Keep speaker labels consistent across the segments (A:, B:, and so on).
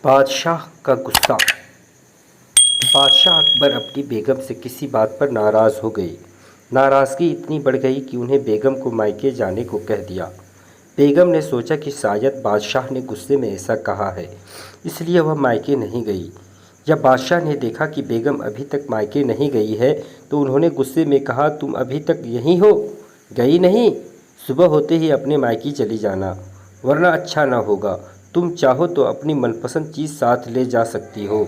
A: बादशाह का गुस्सा। बादशाह अकबर अपनी बेगम से किसी बात पर नाराज़ हो गए। नाराज़गी इतनी बढ़ गई कि उन्हें बेगम को मायके जाने को कह दिया। बेगम ने सोचा कि शायद बादशाह ने गुस्से में ऐसा कहा है, इसलिए वह मायके नहीं गई। जब बादशाह ने देखा कि बेगम अभी तक मायके नहीं गई है, तो उन्होंने गुस्से में कहा, तुम अभी तक यहीं हो, गई नहीं? सुबह होते ही अपने मायके चली जाना, वरना अच्छा न होगा। तुम चाहो तो अपनी मनपसंद चीज़ साथ ले जा सकती हो।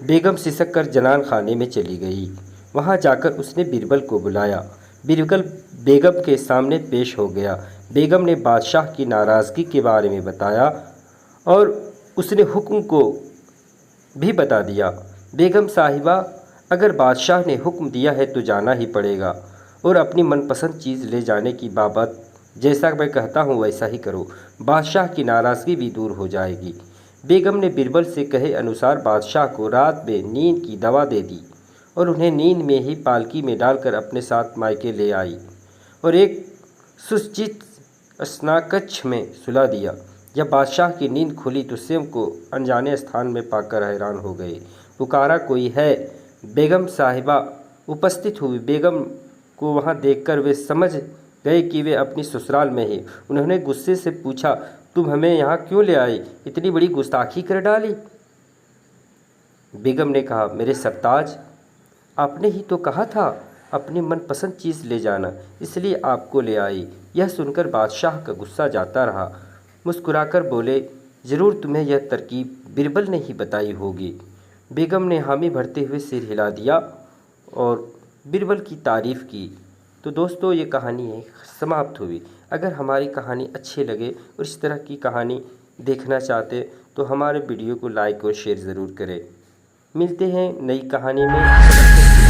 A: बेगम सिसक कर जनान खाने में चली गई। वहां जाकर उसने बीरबल को बुलाया। बीरबल बेगम के सामने पेश हो गया। बेगम ने बादशाह की नाराज़गी के बारे में बताया और उसने हुक्म को भी बता दिया। बेगम साहिबा, अगर बादशाह ने हुक्म दिया है तो जाना ही पड़ेगा, और अपनी मनपसंद चीज़ ले जाने की बाबत जैसा मैं कहता हूँ वैसा ही करो। बादशाह की नाराज़गी भी दूर हो जाएगी। बेगम ने बीरबल से कहे अनुसार बादशाह को रात में नींद की दवा दे दी और उन्हें नींद में ही पालकी में डालकर अपने साथ मायके ले आई और एक सुसज्जित स्नाकक्ष में सुला दिया। जब बादशाह की नींद खुली तो स्वयं को अनजाने स्थान में पाकर हैरान हो गए। पुकारा, कोई है? बेगम साहिबा उपस्थित हुई। बेगम को वहां देखकर वे समझ गए कि वे अपनी ससुराल में ही। उन्होंने गुस्से से पूछा, तुम हमें यहाँ क्यों ले आई? इतनी बड़ी गुस्ताखी कर डाली। बेगम ने कहा, मेरे सरताज, आपने ही तो कहा था अपनी मनपसंद चीज़ ले जाना, इसलिए आपको ले आई। यह सुनकर बादशाह का गुस्सा जाता रहा। मुस्कुराकर बोले, ज़रूर तुम्हें यह तरकीब बीरबल ने ही बताई होगी। बेगम ने हामी भरते हुए सिर हिला दिया और बीरबल की तारीफ़ की। तो दोस्तों, ये कहानी समाप्त हुई। अगर हमारी कहानी अच्छी लगे और इस तरह की कहानी देखना चाहते तो हमारे वीडियो को लाइक और शेयर ज़रूर करें। मिलते हैं नई कहानी में।